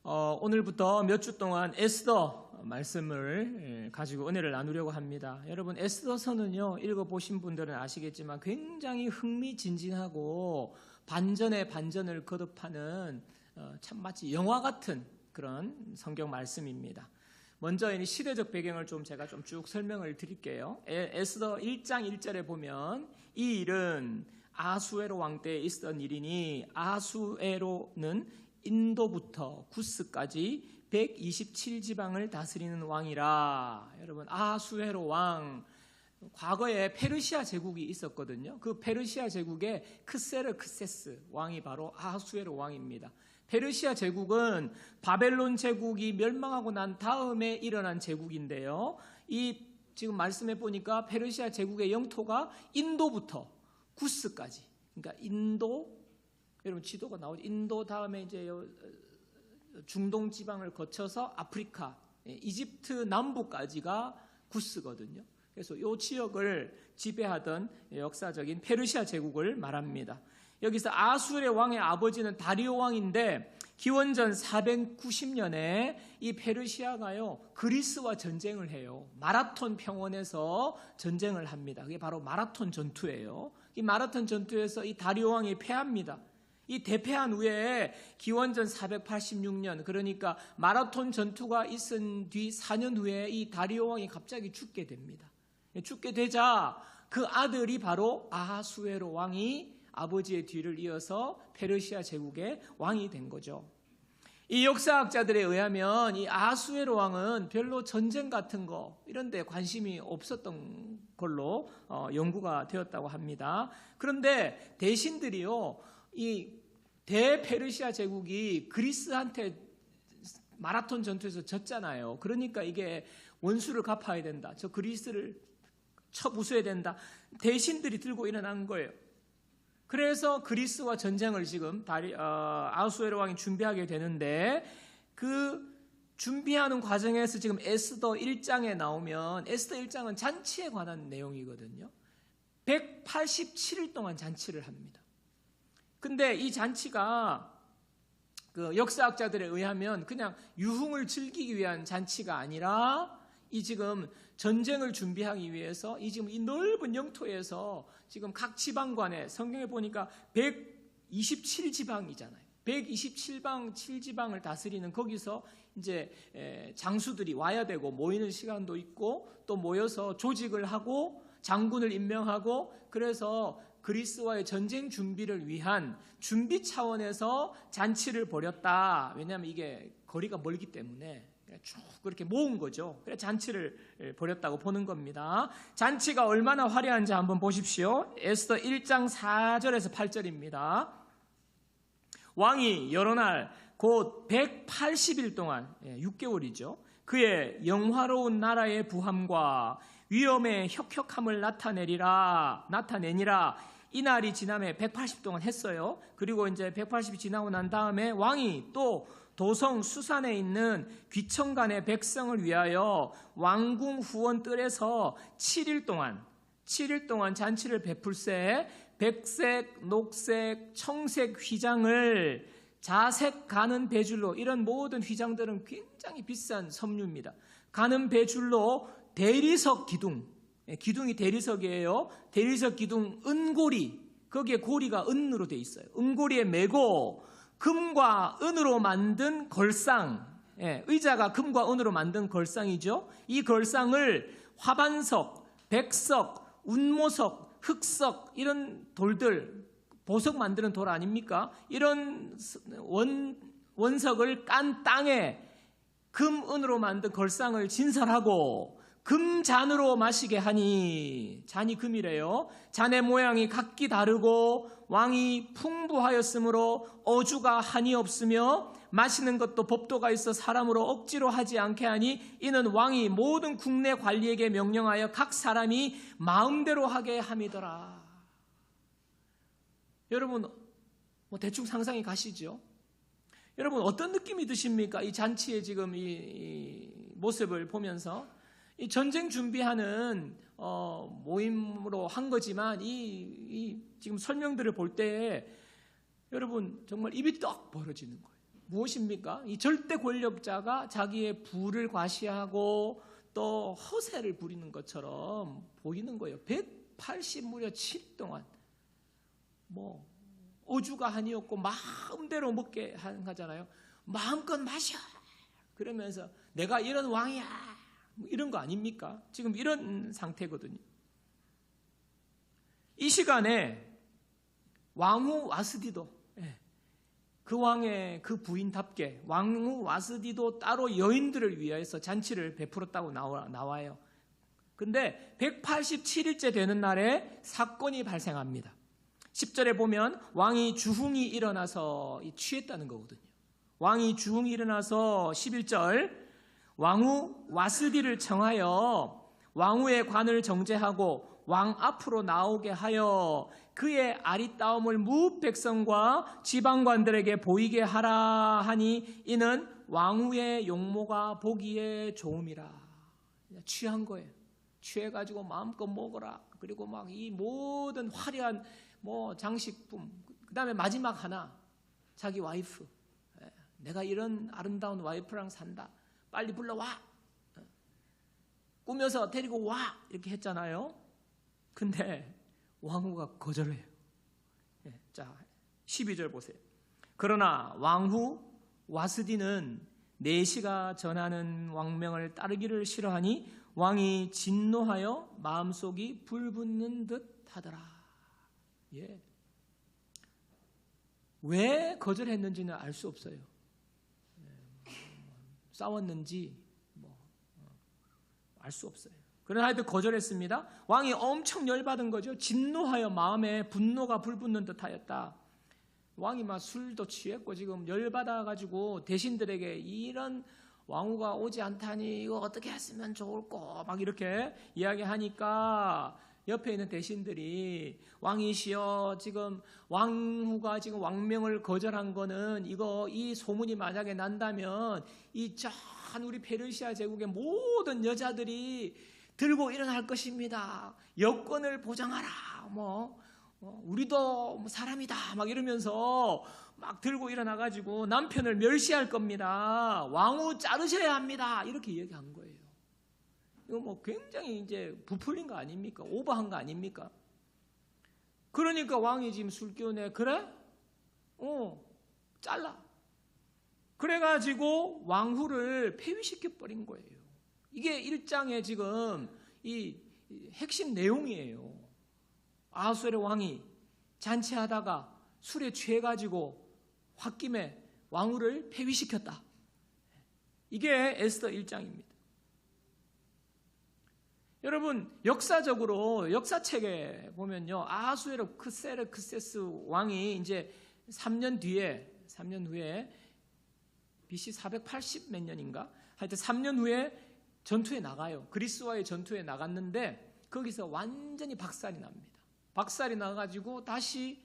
오늘부터 몇 주 동안 에스더 말씀을 가지고 은혜를 나누려고 합니다. 여러분, 에스더서는요, 읽어보신 분들은 아시겠지만 굉장히 흥미진진하고 반전에 반전을 거듭하는 참 마치 영화 같은 그런 성경 말씀입니다. 먼저 이 시대적 배경을 제가 쭉 설명을 드릴게요. 에스더 1장 1절에 보면 이 일은 아수에로 왕 때에 있었던 일이니 아수에로는 인도부터 구스까지 127지방을 다스리는 왕이라. 여러분, 아수에로 왕, 과거에 페르시아 제국이 있었거든요. 그 페르시아 제국의 크세르크세스 왕이 바로 아수에로 왕입니다. 페르시아 제국은 바벨론 제국이 멸망하고 난 다음에 일어난 제국인데요. 지금 말씀해 보니까 페르시아 제국의 영토가 인도부터 구스까지, 그러니까 인도, 여러분 지도가 나오죠. 인도 다음에 이제 중동 지방을 거쳐서 아프리카, 이집트 남부까지가 구스거든요. 그래서 이 지역을 지배하던 역사적인 페르시아 제국을 말합니다. 여기서 아수르의 왕의 아버지는 다리오 왕인데 기원전 490년에 이 페르시아가요 그리스와 전쟁을 해요. 마라톤 평원에서 전쟁을 합니다. 그게 바로 마라톤 전투예요. 이 마라톤 전투에서 이 다리오 왕이 패합니다. 이 대패한 후에 기원전 486년, 그러니까 마라톤 전투가 있은 뒤 4년 후에 이 다리오 왕이 갑자기 죽게 됩니다. 죽게 되자 그 아들이 바로 아하수에로 왕이 아버지의 뒤를 이어서 페르시아 제국의 왕이 된 거죠. 이 역사학자들에 의하면 이 아하수에로 왕은 별로 전쟁 같은 거 이런 데 관심이 없었던 걸로 연구가 되었다고 합니다. 그런데 대신들이요, 이 대페르시아 제국이 그리스한테 마라톤 전투에서 졌잖아요. 그러니까 이게 원수를 갚아야 된다. 저 그리스를 쳐부숴야 된다. 대신들이 들고 일어난 거예요. 그래서 그리스와 전쟁을 지금 아하수에로 왕이 준비하게 되는데, 그 준비하는 과정에서 지금 에스더 1장에 나오면, 에스더 1장은 잔치에 관한 내용이거든요. 187일 동안 잔치를 합니다. 근데 이 잔치가 그 역사학자들에 의하면 그냥 유흥을 즐기기 위한 잔치가 아니라 이 지금 전쟁을 준비하기 위해서 지금 이 넓은 영토에서 지금 각 지방관에 성경에 보니까 127지방이잖아요. 127지방을 다스리는 거기서 이제 장수들이 와야 되고 모이는 시간도 있고 또 모여서 조직을 하고 장군을 임명하고, 그래서 그리스와의 전쟁 준비를 위한 준비 차원에서 잔치를 벌였다. 왜냐하면 이게 거리가 멀기 때문에 쭉 그렇게 모은 거죠. 그래서 잔치를 벌였다고 보는 겁니다. 잔치가 얼마나 화려한지 한번 보십시오. 에스더 1장 4절에서 8절입니다. 왕이 여러 날 곧 180일 동안, 6개월이죠. 그의 영화로운 나라의 부함과 위엄의 혁혁함을 나타내니라. 이 날이 지남에 180 동안 했어요. 그리고 이제 180이 지나고 난 다음에 왕이 또 도성 수산에 있는 귀청간의 백성을 위하여 왕궁 후원 뜰에서 7일 동안 잔치를 베풀세 백색, 녹색, 청색 휘장을 자색 가는 배줄로, 이런 모든 휘장들은 굉장히 비싼 섬유입니다. 가는 배줄로 대리석 기둥이 대리석이에요. 대리석 기둥 은고리, 거기에 고리가 은으로 돼 있어요. 은고리에 메고 금과 은으로 만든 걸상, 의자가 금과 은으로 만든 걸상이죠. 이 걸상을 화반석, 백석, 운모석, 흑석, 이런 돌들, 보석 만드는 돌 아닙니까? 이런 원석을 깐 땅에 금, 은으로 만든 걸상을 진설하고 금잔으로 마시게 하니, 잔이 금이래요. 잔의 모양이 각기 다르고 왕이 풍부하였으므로 어주가 한이 없으며 마시는 것도 법도가 있어 사람으로 억지로 하지 않게 하니, 이는 왕이 모든 국내 관리에게 명령하여 각 사람이 마음대로 하게 함이더라. 여러분, 대충 상상이 가시죠? 여러분, 어떤 느낌이 드십니까? 이 잔치의 지금 이 모습을 보면서. 이 전쟁 준비하는 모임으로 한 거지만 이 지금 설명들을 볼 때 여러분 정말 입이 떡 벌어지는 거예요. 무엇입니까? 이 절대 권력자가 자기의 부를 과시하고 또 허세를 부리는 것처럼 보이는 거예요. 180 무려 7일 동안 뭐 어주가 아니었고 마음대로 먹게 하는 거잖아요. 마음껏 마셔. 그러면서 내가 이런 왕이야. 뭐 이런 거 아닙니까? 지금 이런 상태거든요. 이 시간에 왕후 와스디도 그 왕의 그 부인답게 왕후 와스디도 따로 여인들을 위해서 잔치를 베풀었다고 나와요. 근데 187일째 되는 날에 사건이 발생합니다. 10절에 보면 왕이 주흥이 일어나서 취했다는 거거든요. 왕이 주흥이 일어나서 11절 왕후 와스디를 청하여 왕후의 관을 정죄하고 왕 앞으로 나오게 하여 그의 아리따움을 무 백성과 지방관들에게 보이게 하라 하니 이는 왕후의 용모가 보기에 좋음이라. 취한 거예요. 취해가지고 마음껏 먹어라. 그리고 막 이 모든 화려한 뭐 장식품, 그 다음에 마지막 하나 자기 와이프, 내가 이런 아름다운 와이프랑 산다. 빨리 불러와. 꾸며서 데리고 와. 이렇게 했잖아요. 근데 왕후가 거절해요. 자, 12절 보세요. 그러나 왕후 와스디는 내시가 전하는 왕명을 따르기를 싫어하니 왕이 진노하여 마음속이 불붙는 듯 하더라. 예. 왜 거절했는지는 알 수 없어요. 싸웠는지 알 수 없어요. 그러나 하여튼 거절했습니다. 왕이 엄청 열받은 거죠. 진노하여 마음에 분노가 불붙는 듯하였다. 왕이 막 술도 취했고 지금 열받아가지고 대신들에게 이런 왕후가 오지 않다니 이거 어떻게 했으면 좋을까 막 이렇게 이야기하니까 옆에 있는 대신들이 왕이시여 지금 왕후가 지금 왕명을 거절한 거는 이 소문이 만약에 난다면 이 전 우리 페르시아 제국의 모든 여자들이 들고 일어날 것입니다. 여권을 보장하라. 우리도 사람이다. 막 이러면서 막 들고 일어나가지고 남편을 멸시할 겁니다. 왕후 자르셔야 합니다. 이렇게 얘기한 거예요. 이거 굉장히 이제 부풀린 거 아닙니까? 오버한 거 아닙니까? 그러니까 왕이 지금 술 기운에 그래? 잘라. 그래가지고 왕후를 폐위시켜 버린 거예요. 이게 1장의 지금 이 핵심 내용이에요. 아하수에르 왕이 잔치하다가 술에 취해가지고 홧김에 왕후를 폐위시켰다. 이게 에스더 1장입니다. 여러분 역사적으로 역사책에 보면요, 아하수에르 크세르크세스 왕이 이제 3년 후에 BC 480 몇 년인가 하여튼 3년 후에 전투에 나가요. 그리스와의 전투에 나갔는데 거기서 완전히 박살이 납니다. 박살이 나가지고 다시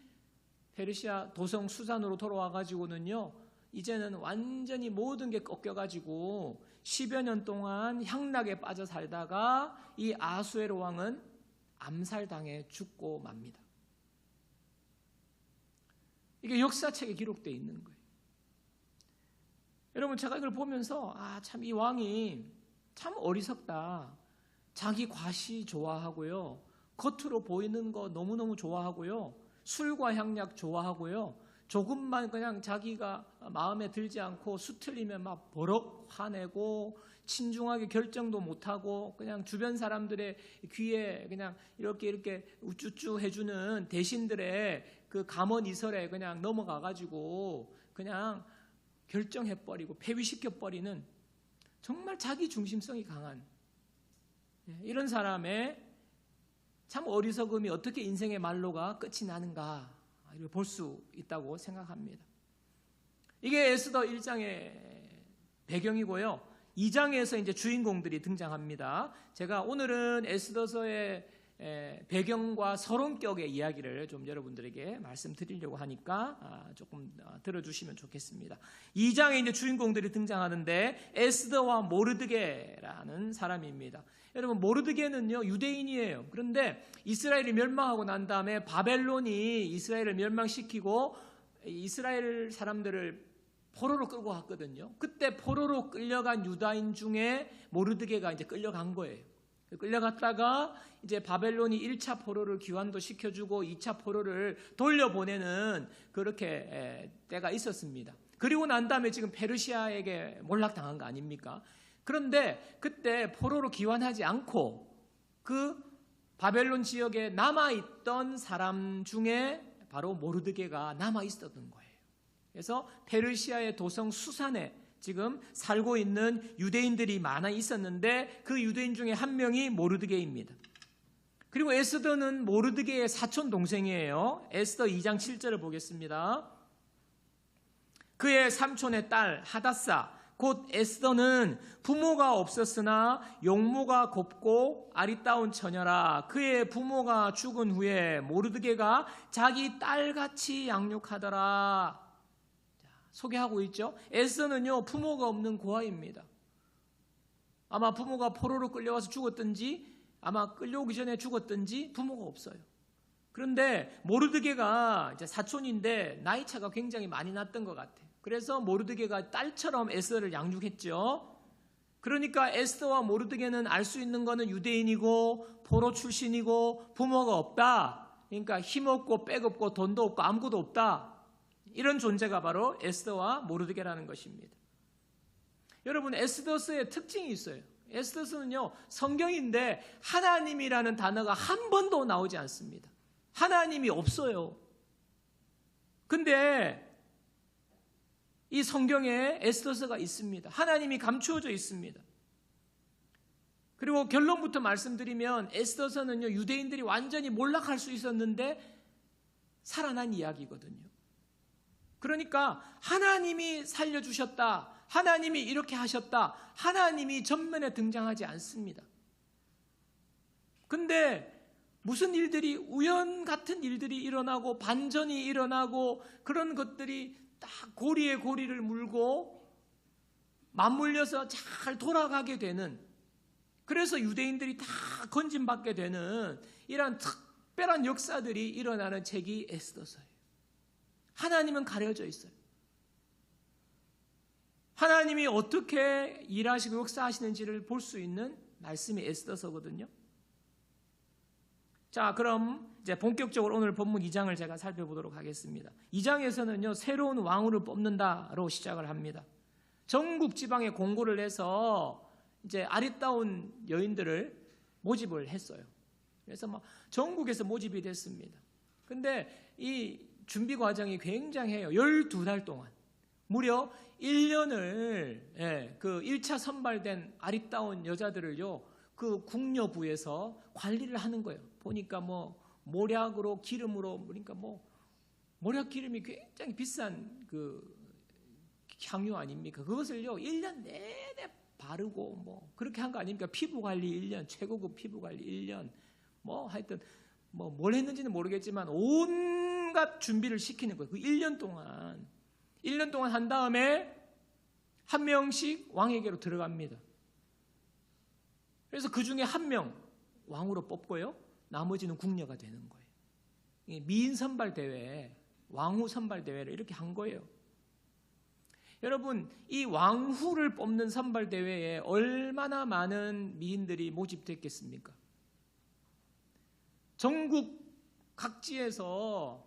페르시아 도성 수산으로 돌아와가지고는요, 이제는 완전히 모든 게 꺾여가지고 10여 년 동안 향락에 빠져 살다가 이 아하수에르 왕은 암살당해 죽고 맙니다. 이게 역사책에 기록되어 있는 거예요. 여러분 제가 이걸 보면서 참 이 왕이 참 어리석다. 자기 과시 좋아하고요. 겉으로 보이는 거 너무너무 좋아하고요. 술과 향약 좋아하고요. 조금만 그냥 자기가 마음에 들지 않고 수틀리면 막 버럭 화내고 친중하게 결정도 못하고 그냥 주변 사람들의 귀에 그냥 이렇게 우쭈쭈 해주는 대신들의 그 감언이설에 그냥 넘어가가지고 그냥 결정해버리고 폐위시켜버리는 정말 자기 중심성이 강한 이런 사람의 참 어리석음이 어떻게 인생의 말로가 끝이 나는가 이걸 볼 수 있다고 생각합니다. 이게 에스더 1장의 배경이고요. 2장에서 이제 주인공들이 등장합니다. 제가 오늘은 에스더서의 배경과 서론격의 이야기를 좀 여러분들에게 말씀드리려고 하니까 조금 들어주시면 좋겠습니다. 2장에 이제 주인공들이 등장하는데 에스더와 모르드게라는 사람입니다. 여러분 모르드게는요 유대인이에요. 그런데 이스라엘이 멸망하고 난 다음에 바벨론이 이스라엘을 멸망시키고 이스라엘 사람들을 포로로 끌고 갔거든요. 그때 포로로 끌려간 유다인 중에 모르드게가 이제 끌려간 거예요. 끌려갔다가 이제 바벨론이 1차 포로를 귀환도 시켜주고 2차 포로를 돌려보내는 그렇게 때가 있었습니다. 그리고 난 다음에 지금 페르시아에게 몰락당한 거 아닙니까? 그런데 그때 포로로 귀환하지 않고 그 바벨론 지역에 남아있던 사람 중에 바로 모르드게가 남아있었던 거예요. 그래서 페르시아의 도성 수산에 지금 살고 있는 유대인들이 많아 있었는데 그 유대인 중에 한 명이 모르드게입니다. 그리고 에스더는 모르드게의 사촌 동생이에요. 에스더 2장 7절을 보겠습니다. 그의 삼촌의 딸 하닷사 곧 에스더는 부모가 없었으나 용모가 곱고 아리따운 처녀라. 그의 부모가 죽은 후에 모르드게가 자기 딸같이 양육하더라. 소개하고 있죠. 에스더는요 부모가 없는 고아입니다. 아마 부모가 포로로 끌려와서 죽었든지 아마 끌려오기 전에 죽었든지 부모가 없어요. 그런데 모르드게가 이제 사촌인데 나이 차가 굉장히 많이 났던 것 같아요. 그래서 모르드게가 딸처럼 에스더를 양육했죠. 그러니까 에스더와 모르드게는 알 수 있는 거는 유대인이고 포로 출신이고 부모가 없다. 그러니까 힘없고 백없고 돈도 없고 아무것도 없다. 이런 존재가 바로 에스더와 모르드게라는 것입니다. 여러분 에스더서의 특징이 있어요. 에스더서는요 성경인데 하나님이라는 단어가 한 번도 나오지 않습니다. 하나님이 없어요. 근데 이 성경에 에스더서가 있습니다. 하나님이 감추어져 있습니다. 그리고 결론부터 말씀드리면 에스더서는요 유대인들이 완전히 몰락할 수 있었는데 살아난 이야기거든요. 그러니까 하나님이 살려주셨다. 하나님이 이렇게 하셨다. 하나님이 전면에 등장하지 않습니다. 근데 무슨 일들이 우연 같은 일들이 일어나고 반전이 일어나고 그런 것들이 딱 고리에 고리를 물고 맞물려서 잘 돌아가게 되는, 그래서 유대인들이 다 건진받게 되는 이러한 특별한 역사들이 일어나는 책이 에스더서예요. 하나님은 가려져 있어요. 하나님이 어떻게 일하시고 역사하시는지를 볼 수 있는 말씀이 에스더서거든요. 자, 그럼 이제 본격적으로 오늘 본문 2장을 제가 살펴보도록 하겠습니다. 2장에서는요, 새로운 왕후를 뽑는다로 시작을 합니다. 전국 지방에 공고를 해서 이제 아리따운 여인들을 모집을 했어요. 그래서 막 전국에서 모집이 됐습니다. 근데 이 준비 과정이 굉장해요. 12달 동안. 무려 1년을 그 1차 선발된 아리따운 여자들을요, 그 궁녀부에서 관리를 하는 거예요. 보니까 뭐 모략으로 기름으로, 그러니까 뭐 모략 기름이 굉장히 비싼 그 향유 아닙니까? 그것을요 1년 내내 바르고 뭐 그렇게 한 거 아닙니까? 피부 관리 1년, 최고급 피부 관리 1년, 뭐 하여튼 뭐 뭘 했는지는 모르겠지만 온갖 준비를 시키는 거예요. 그 1년 동안 한 다음에 한 명씩 왕에게로 들어갑니다. 그래서 그 중에 한 명 왕으로 뽑고요, 나머지는 궁녀가 되는 거예요. 미인 선발 대회, 왕후 선발 대회를 이렇게 한 거예요. 여러분, 이 왕후를 뽑는 선발 대회에 얼마나 많은 미인들이 모집됐겠습니까? 전국 각지에서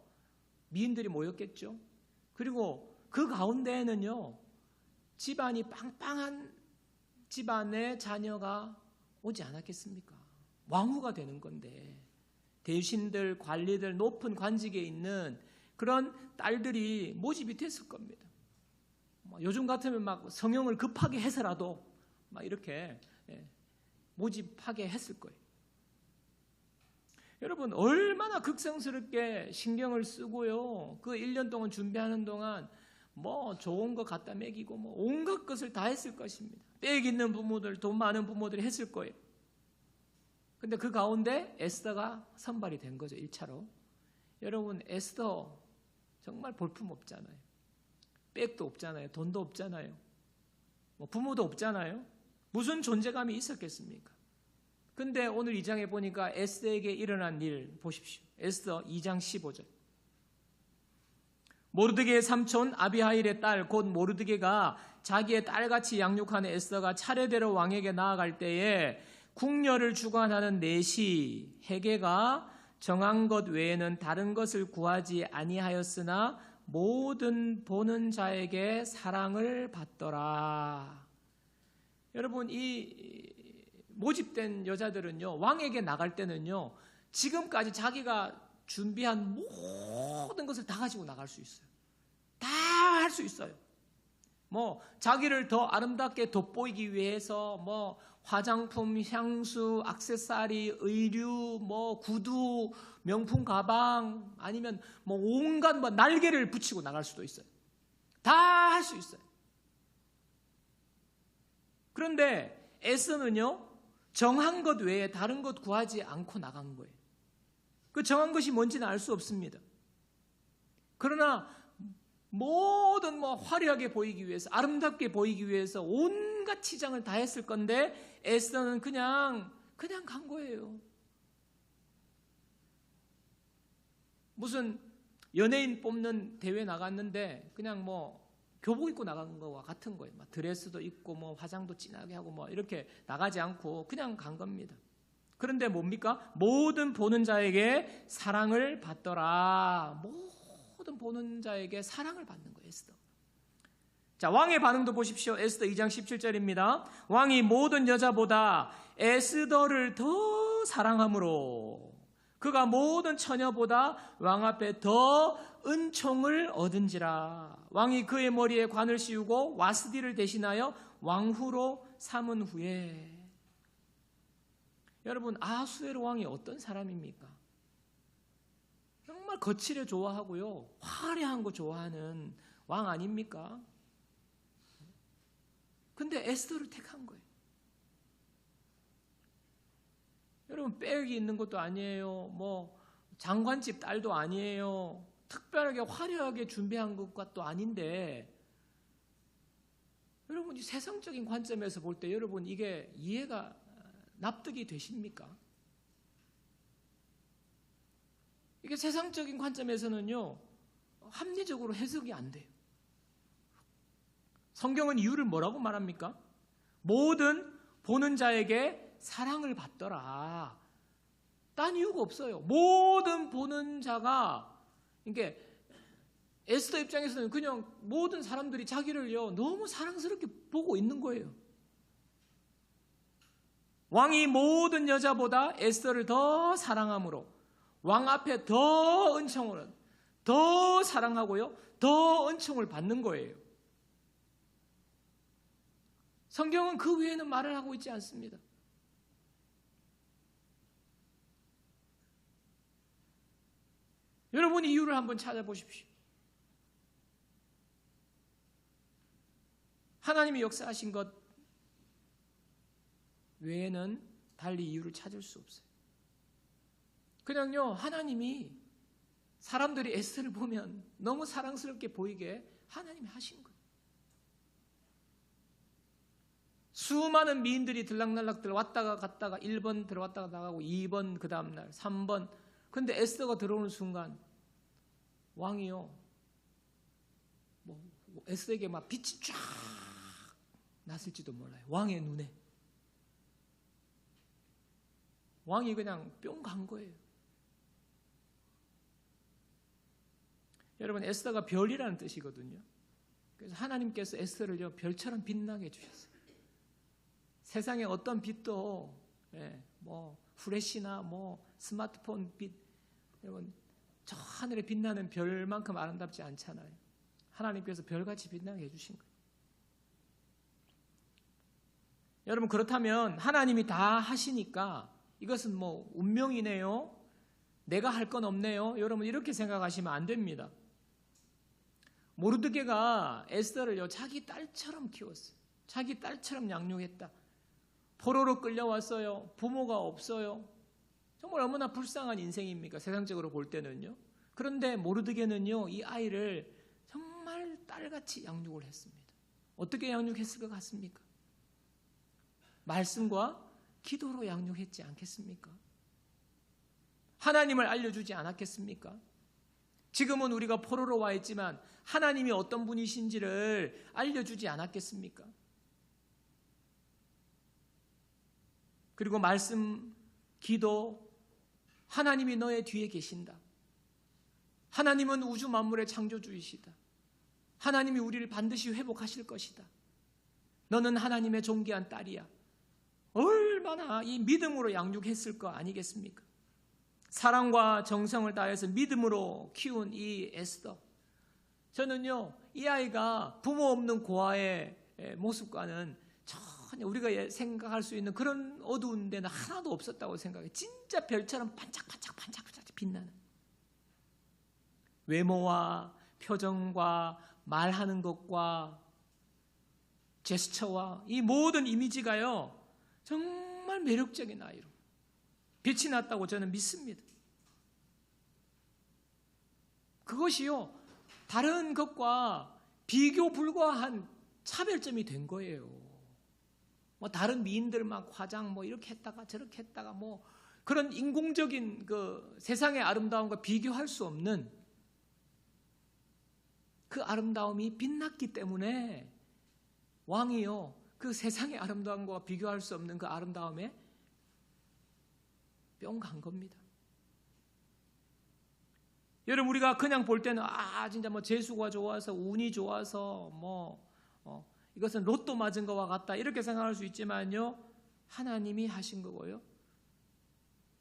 미인들이 모였겠죠. 그리고 그 가운데에는요, 집안이 빵빵한 집안의 자녀가 오지 않았겠습니까? 왕후가 되는 건데 대신들, 관리들, 높은 관직에 있는 그런 딸들이 모집이 됐을 겁니다. 요즘 같으면 막 성형을 급하게 해서라도 막 이렇게 모집하게 했을 거예요. 여러분, 얼마나 극성스럽게 신경을 쓰고요, 그 1년 동안 준비하는 동안 뭐 좋은 거 갖다 먹이고 뭐 온갖 것을 다 했을 것입니다. 빽 있는 부모들, 돈 많은 부모들이 했을 거예요. 근데 그 가운데 에스더가 선발이 된 거죠, 1차로. 여러분, 에스더 정말 볼품 없잖아요. 빽도 없잖아요. 돈도 없잖아요. 뭐 부모도 없잖아요. 무슨 존재감이 있었겠습니까? 근데 오늘 2장에 보니까 에스더에게 일어난 일 보십시오. 에스더 2장 15절. 모르드게의 삼촌 아비하일의 딸 곧 모르드게가 자기의 딸같이 양육하는 에스더가 차례대로 왕에게 나아갈 때에 궁녀를 주관하는 내시 헤게가 정한 것 외에는 다른 것을 구하지 아니하였으나 모든 보는 자에게 사랑을 받더라. 여러분, 이 모집된 여자들은요, 왕에게 나갈 때는요, 지금까지 자기가 준비한 모든 것을 다 가지고 나갈 수 있어요. 다 할 수 있어요. 뭐 자기를 더 아름답게 돋보이기 위해서 뭐 화장품, 향수, 액세서리, 의류, 뭐 구두, 명품 가방, 아니면 뭐 온갖 뭐 날개를 붙이고 나갈 수도 있어요. 다 할 수 있어요. 그런데 에스더는요, 정한 것 외에 다른 것 구하지 않고 나간 거예요. 그 정한 것이 뭔지는 알 수 없습니다. 그러나 모든 뭐 화려하게 보이기 위해서, 아름답게 보이기 위해서 온갖 치장을 다 했을 건데 에스더는 그냥 간 거예요. 무슨 연예인 뽑는 대회 나갔는데 그냥 뭐 교복 입고 나간 거와 같은 거예요. 막 드레스도 입고 뭐 화장도 진하게 하고 뭐 이렇게 나가지 않고 그냥 간 겁니다. 그런데 뭡니까? 모든 보는 자에게 사랑을 받더라. 모든 보는 자에게 사랑을 받는 거예요, 에스더. 자, 왕의 반응도 보십시오. 에스더 2장 17절입니다. 왕이 모든 여자보다 에스더를 더 사랑함으로 그가 모든 처녀보다 왕 앞에 더 은총을 얻은지라. 왕이 그의 머리에 관을 씌우고 와스디를 대신하여 왕후로 삼은 후에. 여러분, 아하수에로 왕이 어떤 사람입니까? 정말 거칠어 좋아하고요, 화려한 거 좋아하는 왕 아닙니까? 근데 에스더를 택한 거예요. 여러분, 빼역이 있는 것도 아니에요. 뭐 장관집 딸도 아니에요. 특별하게 화려하게 준비한 것도 아닌데, 여러분, 이 세상적인 관점에서 볼 때 여러분 이게 이해가 납득이 되십니까? 이게 세상적인 관점에서는요, 합리적으로 해석이 안 돼요. 성경은 이유를 뭐라고 말합니까? 모든 보는 자에게 사랑을 받더라. 딴 이유가 없어요. 모든 보는 자가, 이게 에스더 입장에서는 그냥 모든 사람들이 자기를요 너무 사랑스럽게 보고 있는 거예요. 왕이 모든 여자보다 에스더를 더 사랑함으로 왕 앞에 더 은총을, 더 사랑하고요, 더 은총을 받는 거예요. 성경은 그 외에는 말을 하고 있지 않습니다. 여러분, 이유를 한번 찾아보십시오. 하나님이 역사하신 것 외에는 달리 이유를 찾을 수 없어요. 그냥요, 하나님이 사람들이 에스더를 보면 너무 사랑스럽게 보이게 하나님이 하신 거예요. 수많은 미인들이 들락날락 들어왔다가 갔다가 1번 들어왔다가 나가고 2번 그 다음날 3번. 근데 에스더가 들어오는 순간 왕이요, 뭐 에스더에게 막 빛이 쫙 났을지도 몰라요. 왕의 눈에. 왕이 그냥 뿅 간 거예요. 여러분, 에스더가 별이라는 뜻이거든요. 그래서 하나님께서 에스더를요 별처럼 빛나게 해주셨어요. 세상에 어떤 빛도 뭐 후레쉬나 뭐 스마트폰 빛, 여러분, 저 하늘에 빛나는 별만큼 아름답지 않잖아요. 하나님께서 별같이 빛나게 해주신 거예요. 여러분, 그렇다면 하나님이 다 하시니까 이것은 뭐 운명이네요, 내가 할 건 없네요, 여러분 이렇게 생각하시면 안 됩니다. 모르드게가 에스더를요 자기 딸처럼 키웠어요. 자기 딸처럼 양육했다. 포로로 끌려왔어요. 부모가 없어요. 정말 얼마나 불쌍한 인생입니까, 세상적으로 볼 때는요. 그런데 모르드게는요 이 아이를 정말 딸같이 양육을 했습니다. 어떻게 양육했을 것 같습니까? 말씀과 기도로 양육했지 않겠습니까? 하나님을 알려주지 않았겠습니까? 지금은 우리가 포로로 와 있지만 하나님이 어떤 분이신지를 알려주지 않았겠습니까? 그리고 말씀, 기도, 하나님이 너의 뒤에 계신다. 하나님은 우주 만물의 창조주이시다. 하나님이 우리를 반드시 회복하실 것이다. 너는 하나님의 존귀한 딸이야. 얼마나 이 믿음으로 양육했을 거 아니겠습니까? 사랑과 정성을 다해서 믿음으로 키운 이 에스더. 저는요, 이 아이가 부모 없는 고아의 모습과는 전혀 우리가 생각할 수 있는 그런 어두운 데는 하나도 없었다고 생각해요. 진짜 별처럼 반짝반짝 빛나는 외모와 표정과 말하는 것과 제스처와 이 모든 이미지가요, 정말 매력적인 아이로 빛이 났다고 저는 믿습니다. 그것이요, 다른 것과 비교 불가한 차별점이 된 거예요. 뭐 다른 미인들 막 화장 뭐 이렇게 했다가 저렇게 했다가 뭐 그런 인공적인 그 세상의 아름다움과 비교할 수 없는 그 아름다움이 빛났기 때문에 왕이요, 그 세상의 아름다움과 비교할 수 없는 그 아름다움에 뿅 간 겁니다. 여러분, 우리가 그냥 볼 때는 진짜 뭐 재수가 좋아서 운이 좋아서 이것은 로또 맞은 것과 같다 이렇게 생각할 수 있지만요, 하나님이 하신 거고요.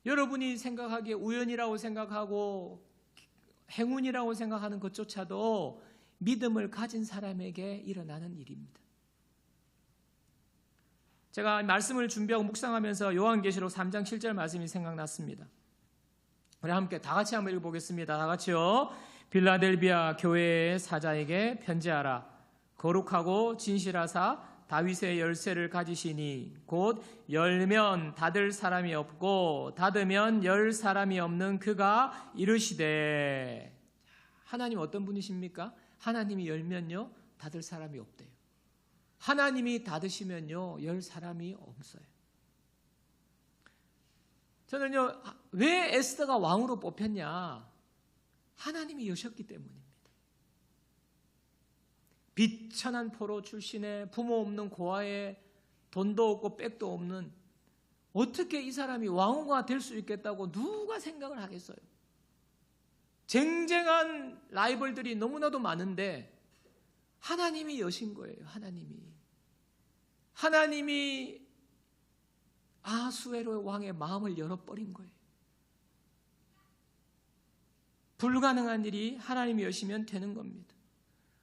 여러분이 생각하기에 우연이라고 생각하고 행운이라고 생각하는 것조차도 믿음을 가진 사람에게 일어나는 일입니다. 제가 말씀을 준비하고 묵상하면서 요한계시록 3장 7절 말씀이 생각났습니다. 우리 함께 다 같이 한번 읽어보겠습니다. 다 같이요. 빌라델비아 교회의 사자에게 편지하라. 거룩하고 진실하사 다윗의 열쇠를 가지시니 곧 열면 닫을 사람이 없고 닫으면 열 사람이 없는 그가 이르시되. 하나님 어떤 분이십니까? 하나님이 열면요, 닫을 사람이 없대요. 하나님이 닫으시면요, 열 사람이 없어요. 저는요, 왜 에스더가 왕으로 뽑혔냐? 하나님이 여셨기 때문입니다. 비천한 포로 출신의 부모 없는 고아의 돈도 없고 백도 없는, 어떻게 이 사람이 왕후가 될 수 있겠다고 누가 생각을 하겠어요? 쟁쟁한 라이벌들이 너무나도 많은데 하나님이 여신 거예요. 하나님이 아수에로 왕의 마음을 열어버린 거예요. 불가능한 일이 하나님이 여시면 되는 겁니다.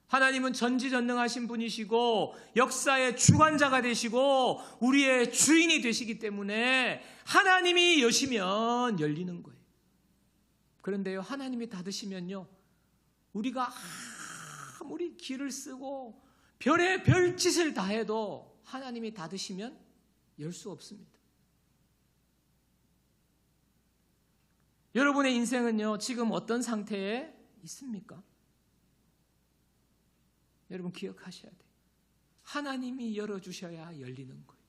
하나님은 전지전능하신 분이시고 역사의 주관자가 되시고 우리의 주인이 되시기 때문에 하나님이 여시면 열리는 거예요. 그런데요, 하나님이 닫으시면요, 우리가 아무리 기를 쓰고 별의 별짓을 다 해도 하나님이 닫으시면 열 수 없습니다. 여러분의 인생은요, 지금 어떤 상태에 있습니까? 여러분 기억하셔야 돼요. 하나님이 열어주셔야 열리는 거예요.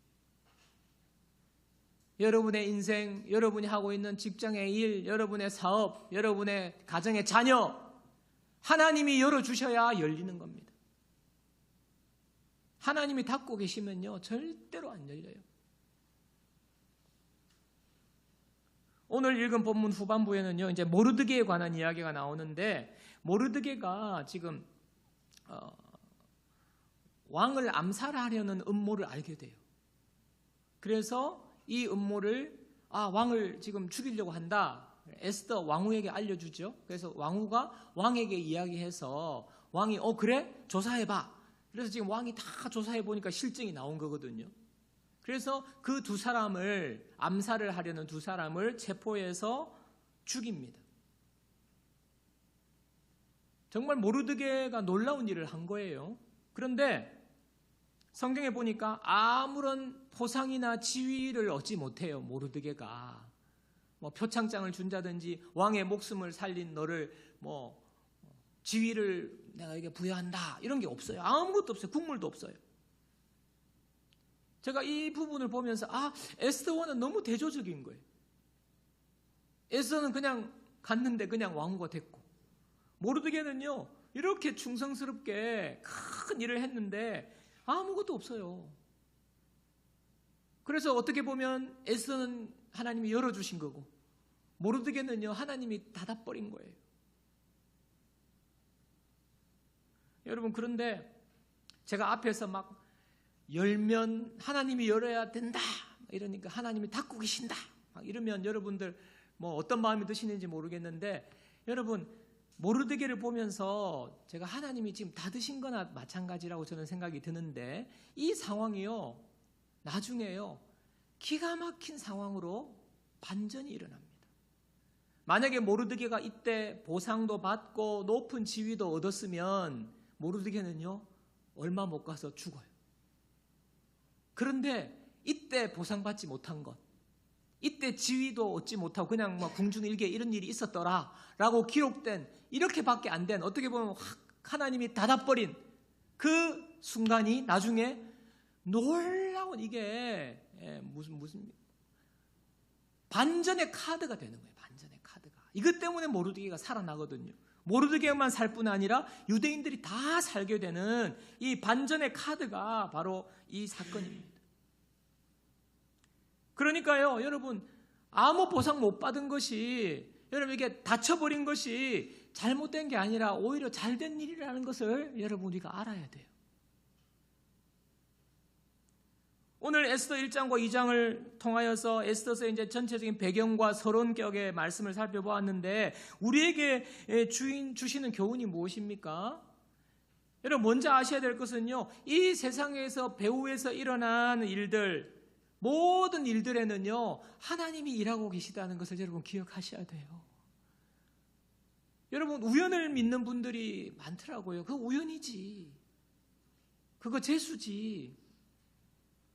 여러분의 인생, 여러분이 하고 있는 직장의 일, 여러분의 사업, 여러분의 가정의 자녀, 하나님이 열어주셔야 열리는 겁니다. 하나님이 닫고 계시면요, 절대로 안 열려요. 오늘 읽은 본문 후반부에는요, 이제 모르드게에 관한 이야기가 나오는데, 모르드게가 지금 왕을 암살하려는 음모를 알게 돼요. 그래서 이 음모를 왕을 지금 죽이려고 한다. 에스더 왕후에게 알려주죠. 그래서 왕후가 왕에게 이야기해서 왕이 그래? 조사해봐. 그래서 지금 왕이 다 조사해보니까 실증이 나온 거거든요. 그래서 그 두 사람을, 암살을 하려는 두 사람을 체포해서 죽입니다. 정말 모르드게가 놀라운 일을 한 거예요. 그런데 성경에 보니까 아무런 포상이나 지위를 얻지 못해요. 모르드게가 뭐 표창장을 준다든지 왕의 목숨을 살린 너를 뭐 지위를 내가 이게 부여한다 이런 게 없어요. 아무것도 없어요. 국물도 없어요. 제가 이 부분을 보면서 에스더는 너무 대조적인 거예요. 에스더는 그냥 갔는데 그냥 왕후가 됐고, 모르드게는요, 이렇게 충성스럽게 큰 일을 했는데 아무것도 없어요. 그래서 어떻게 보면 에스더는 하나님이 열어주신 거고, 모르드게는요, 하나님이 닫아버린 거예요. 여러분, 그런데 제가 앞에서 막 열면 하나님이 열어야 된다 이러니까 하나님이 닫고 계신다 막 이러면 여러분들 뭐 어떤 마음이 드시는지 모르겠는데, 여러분, 모르드게를 보면서 제가 하나님이 지금 닫으신 거나 마찬가지라고 저는 생각이 드는데, 이 상황이요, 나중에요, 기가 막힌 상황으로 반전이 일어납니다. 만약에 모르드게가 이때 보상도 받고 높은 지위도 얻었으면 모르드게는요, 얼마 못 가서 죽어요. 그런데 이때 보상받지 못한 것, 이때 지위도 얻지 못하고 그냥 뭐 궁중일기에 이런 일이 있었더라 라고 기록된, 이렇게밖에 안 된, 어떻게 보면 하나님이 닫아버린 그 순간이 나중에 놀라운, 이게 무슨 반전의 카드가 되는 거예요. 반전의 카드가. 이것 때문에 모르드게가 살아나거든요. 모르드게만 살 뿐 아니라 유대인들이 다 살게 되는 이 반전의 카드가 바로 이 사건입니다. 그러니까요, 여러분, 아무 보상 못 받은 것이, 여러분, 이게 다쳐버린 것이 잘못된 게 아니라 오히려 잘된 일이라는 것을 여러분 우리가 알아야 돼요. 오늘 에스더 1장과 2장을 통하여서 에스더서의 이제 전체적인 배경과 서론격의 말씀을 살펴보았는데, 우리에게 주시는 교훈이 무엇입니까? 여러분, 먼저 아셔야 될 것은요, 이 세상에서 배후에서 일어나는 일들, 모든 일들에는요, 하나님이 일하고 계시다는 것을 여러분 기억하셔야 돼요. 여러분, 우연을 믿는 분들이 많더라고요. 그거 우연이지, 그거 재수지.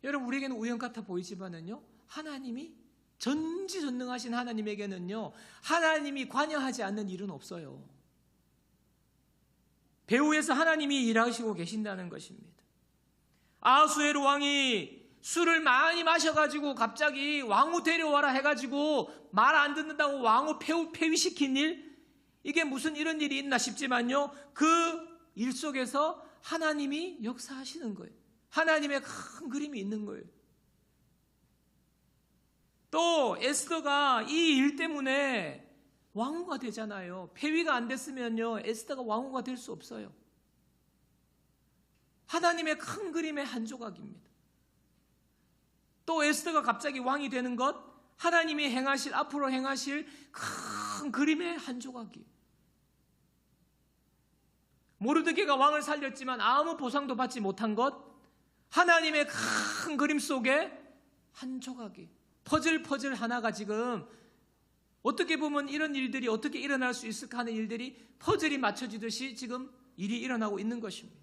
여러분, 우리에게는 우연 같아 보이지만은요, 하나님이, 전지전능하신 하나님에게는요, 하나님이 관여하지 않는 일은 없어요. 배후에서 하나님이 일하시고 계신다는 것입니다. 아하수에로 왕이 술을 많이 마셔가지고 갑자기 왕후 데려와라 해가지고 말 안 듣는다고 왕후 폐위시킨 일, 이게 무슨 이런 일이 있나 싶지만요, 그 일 속에서 하나님이 역사하시는 거예요. 하나님의 큰 그림이 있는 거예요. 또 에스더가 이 일 때문에 왕후가 되잖아요. 폐위가 안 됐으면요, 에스더가 왕후가 될 수 없어요. 하나님의 큰 그림의 한 조각입니다. 또 에스더가 갑자기 왕이 되는 것, 하나님이 앞으로 행하실 큰 그림의 한 조각이에요. 모르드게가 왕을 살렸지만 아무 보상도 받지 못한 것, 하나님의 큰 그림 속에 한 조각이, 퍼즐 하나가 지금, 어떻게 보면 이런 일들이 어떻게 일어날 수 있을까 하는 일들이 퍼즐이 맞춰지듯이 지금 일이 일어나고 있는 것입니다.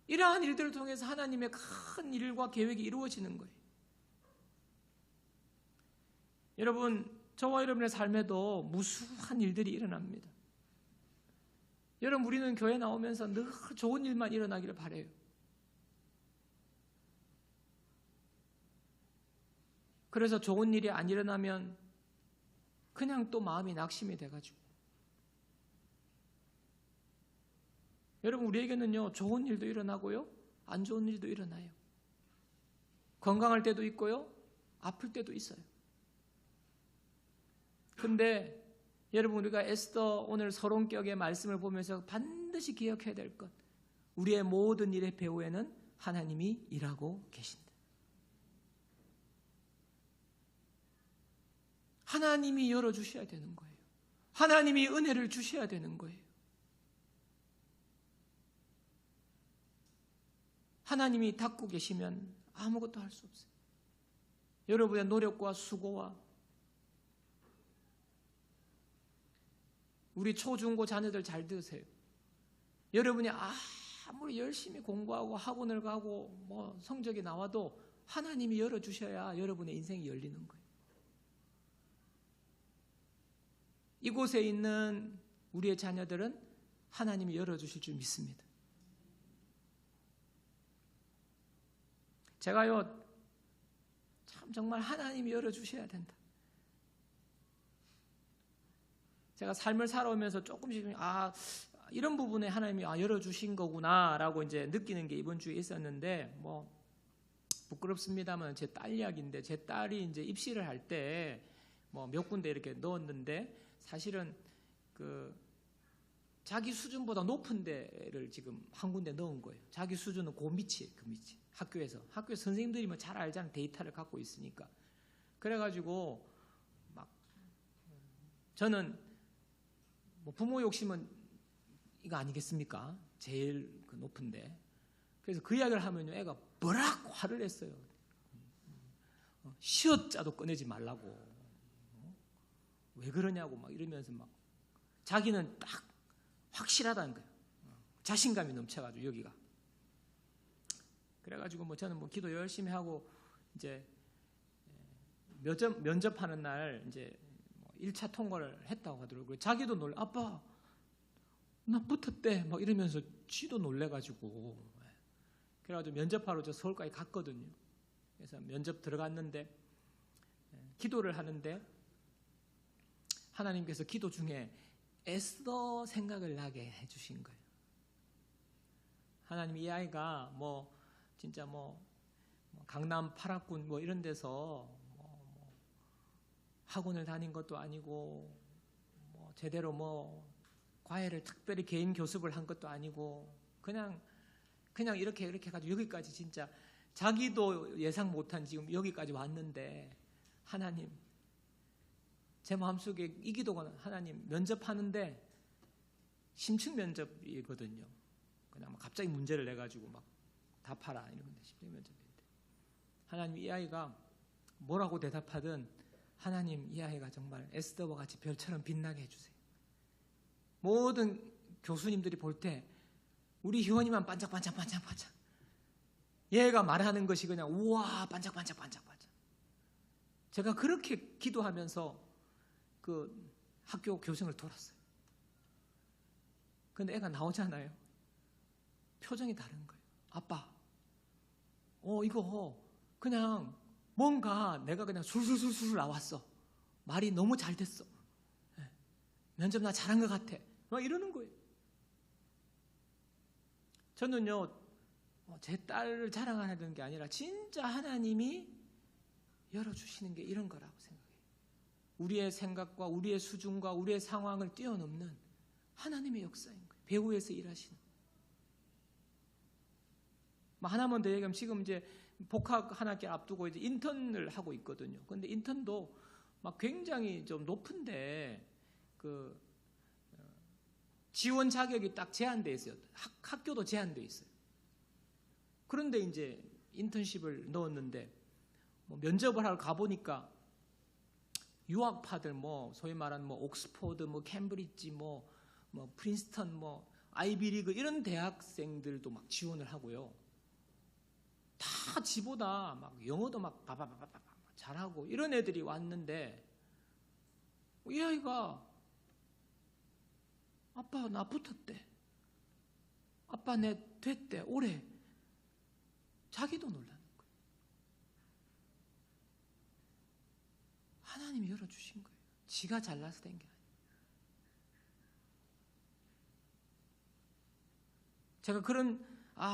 이러한 일들을 통해서 하나님의 큰 일과 계획이 이루어지는 거예요. 여러분, 저와 여러분의 삶에도 무수한 일들이 일어납니다. 여러분, 우리는 교회 나오면서 늘 좋은 일만 일어나기를 바라요. 그래서 좋은 일이 안 일어나면 그냥 또 마음이 낙심이 돼가지고, 여러분, 우리에게는요, 좋은 일도 일어나고요, 안 좋은 일도 일어나요. 건강할 때도 있고요, 아플 때도 있어요. 근데 여러분, 우리가 에스더 오늘 서론격의 말씀을 보면서 반드시 기억해야 될 것, 우리의 모든 일의 배후에는 하나님이 일하고 계신다. 하나님이 열어주셔야 되는 거예요. 하나님이 은혜를 주셔야 되는 거예요. 하나님이 닫고 계시면 아무것도 할 수 없어요. 여러분의 노력과 수고와, 우리 초중고 자녀들 잘 들으세요. 여러분이 아무리 열심히 공부하고 학원을 가고 뭐 성적이 나와도 하나님이 열어주셔야 여러분의 인생이 열리는 거예요. 이곳에 있는 우리의 자녀들은 하나님이 열어주실 줄 믿습니다. 제가요, 참 정말 하나님이 열어주셔야 된다. 제가 삶을 살아오면서 조금씩 이런 부분에 하나님이 열어주신 거구나라고 이제 느끼는 게 이번 주에 있었는데, 뭐 부끄럽습니다만 제 딸 이야기인데, 제 딸이 이제 입시를 할 때 뭐 몇 군데 이렇게 넣었는데, 사실은 그 자기 수준보다 높은 데를 지금 한 군데 넣은 거예요. 자기 수준은 그 밑이에요. 그 밑이. 학교에서 선생님들이 뭐 잘 알잖아요. 데이터를 갖고 있으니까. 그래가지고 막 저는 뭐 부모 욕심은 이거 아니겠습니까? 제일 그 높은데. 그래서 그 이야기를 하면 애가 뭐라고 화를 냈어요. 시어자도 꺼내지 말라고. 왜 그러냐고 막 이러면서 막 자기는 딱 확실하다는 거예요. 자신감이 넘쳐가지고 여기가. 그래가지고 뭐 저는 뭐 기도 열심히 하고 이제 면접하는 날 이제 1차 통과를 했다고 하더라고요. 자기도 놀래. 아빠 나 붙었대 막 이러면서 쥐도 놀래가지고. 그래가지고 면접하러 저 서울까지 갔거든요. 그래서 면접 들어갔는데 기도를 하는데 하나님께서 기도 중에 에스더 생각을 나게 해주신 거예요. 하나님, 이 아이가 뭐 진짜 뭐 강남 8학군 뭐 이런 데서 뭐 학원을 다닌 것도 아니고 뭐 제대로 뭐 과외를 특별히 개인 교습을 한 것도 아니고 그냥 이렇게 해가지고 여기까지 진짜 자기도 예상 못한 지금 여기까지 왔는데, 하나님, 제 마음속에 이 기도가, 하나님, 면접하는데 심층 면접이거든요. 그냥 막 갑자기 문제를 내가지고 막 답하라 이러는데 심층 면접인데, 하나님, 이 아이가 뭐라고 대답하든 하나님, 이 아이가 정말 에스더와 같이 별처럼 빛나게 해주세요. 모든 교수님들이 볼 때 우리 희원이만 반짝반짝반짝반짝, 얘가 말하는 것이 그냥 우와 반짝반짝반짝반짝. 제가 그렇게 기도하면서 그 학교 교정을 돌았어요. 근데 애가 나오잖아요. 표정이 다른 거예요. 아빠, 이거 그냥 뭔가 내가 그냥 술술술술 나왔어. 말이 너무 잘 됐어. 면접 나 잘한 것 같아. 막 이러는 거예요. 저는요, 제 딸을 자랑하는 게 아니라 진짜 하나님이 열어주시는 게 이런 거라고 생각해요. 우리의 생각과 우리의 수준과 우리의 상황을 뛰어넘는 하나님의 역사인 거예요. 배후에서 일하시는. 하나만 더 얘기하면 지금 이제 복학 한 학기 앞두고 이제 인턴을 하고 있거든요. 근데 인턴도 막 굉장히 좀 높은데 그 지원 자격이 딱 제한돼 있어요. 학교도 제한돼 있어요. 그런데 이제 인턴십을 넣었는데 뭐 면접을 하러 가보니까 유학파들 소위 말하는 옥스포드 캠브리지 프린스턴 아이비리그 이런 대학생들도 막 지원을 하고요. 다 지보다 막 영어도 막 바바바바바 잘하고 이런 애들이 왔는데, 이 아이가 아빠 나 붙었대, 아빠 내 됐대, 올해. 자기도 놀라는 거예요. 하나님이 열어주신 거예요. 지가 잘나서 된 게 아니에요. 제가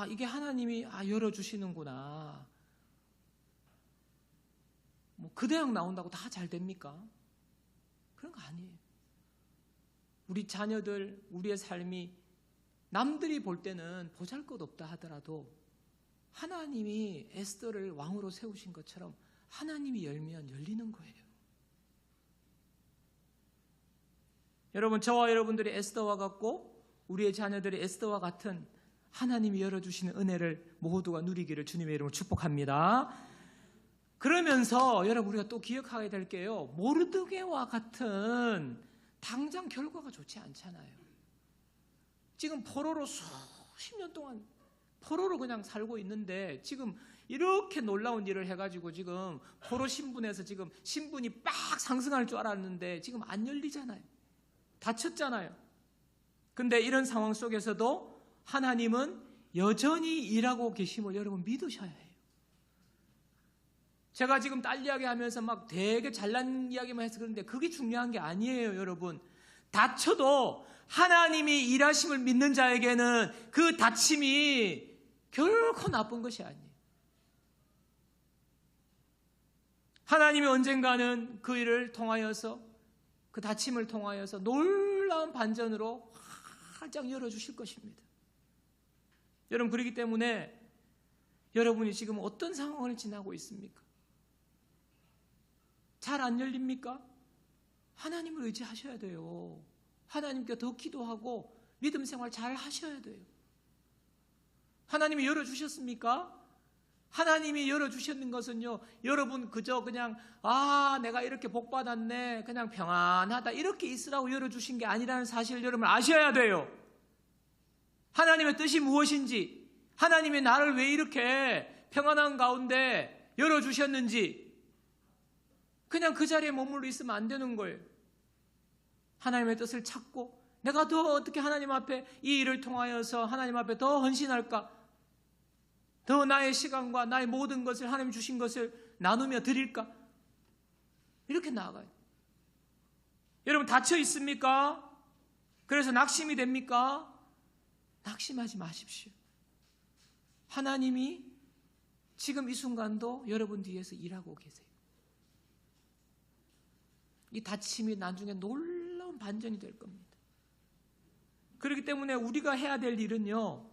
이게 하나님이 열어주시는구나. 그 대학 나온다고 다 잘 됩니까? 그런 거 아니에요. 우리 자녀들, 우리의 삶이 남들이 볼 때는 보잘것없다 하더라도 하나님이 에스더를 왕으로 세우신 것처럼 하나님이 열면 열리는 거예요. 여러분, 저와 여러분들이 에스더와 같고 우리의 자녀들이 에스더와 같은 하나님이 열어주시는 은혜를 모두가 누리기를 주님의 이름으로 축복합니다. 그러면서 여러분, 우리가 또 기억하게 될 게요, 모르드게와 같은 당장 결과가 좋지 않잖아요. 지금 포로로 수십 년 동안 포로로 그냥 살고 있는데 지금 이렇게 놀라운 일을 해가지고 지금 포로 신분에서 지금 신분이 빡 상승할 줄 알았는데 지금 안 열리잖아요. 다쳤잖아요. 근데 이런 상황 속에서도 하나님은 여전히 일하고 계심을 여러분 믿으셔야 해요. 제가 지금 딸 이야기 하면서 막 되게 잘난 이야기만 해서 그런데 그게 중요한 게 아니에요, 여러분. 다쳐도 하나님이 일하심을 믿는 자에게는 그 다침이 결코 나쁜 것이 아니에요. 하나님이 언젠가는 그 일을 통하여서, 그 다침을 통하여서 놀라운 반전으로 활짝 열어주실 것입니다. 여러분, 그렇기 때문에 여러분이 지금 어떤 상황을 지나고 있습니까? 잘 안 열립니까? 하나님을 의지하셔야 돼요. 하나님께 더 기도하고 믿음 생활 잘 하셔야 돼요. 하나님이 열어주셨습니까? 하나님이 열어주셨는 것은요, 여러분 그저 그냥 내가 이렇게 복받았네, 그냥 평안하다 이렇게 있으라고 열어주신 게 아니라는 사실을 여러분 아셔야 돼요. 하나님의 뜻이 무엇인지, 하나님이 나를 왜 이렇게 평안한 가운데 열어주셨는지, 그냥 그 자리에 머물러 있으면 안 되는 거예요. 하나님의 뜻을 찾고 내가 더 어떻게 하나님 앞에 이 일을 통하여서 하나님 앞에 더 헌신할까, 더 나의 시간과 나의 모든 것을, 하나님 주신 것을 나누며 드릴까, 이렇게 나아가요. 여러분, 다쳐 있습니까? 그래서 낙심이 됩니까? 낙심하지 마십시오. 하나님이 지금 이 순간도 여러분 뒤에서 일하고 계세요. 이 다침이 나중에 놀라운 반전이 될 겁니다. 그렇기 때문에 우리가 해야 될 일은요,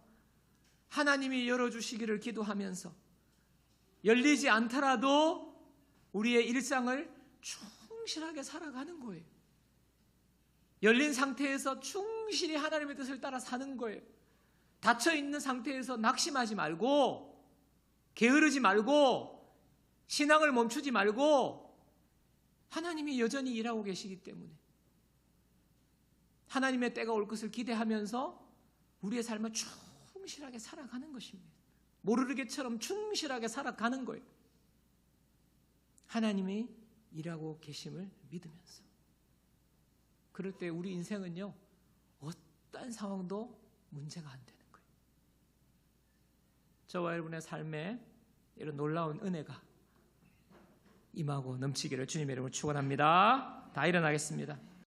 하나님이 열어주시기를 기도하면서 열리지 않더라도 우리의 일상을 충실하게 살아가는 거예요. 열린 상태에서 충실히 하나님의 뜻을 따라 사는 거예요. 닫혀있는 상태에서 낙심하지 말고, 게으르지 말고, 신앙을 멈추지 말고, 하나님이 여전히 일하고 계시기 때문에 하나님의 때가 올 것을 기대하면서 우리의 삶을 충실하게 살아가는 것입니다. 모르르게처럼 충실하게 살아가는 거예요. 하나님이 일하고 계심을 믿으면서. 그럴 때 우리 인생은요, 어떤 상황도 문제가 안 되는 거예요. 저와 여러분의 삶에 이런 놀라운 은혜가 임하고 넘치기를 주님의 이름으로 축원합니다. 다 일어나겠습니다.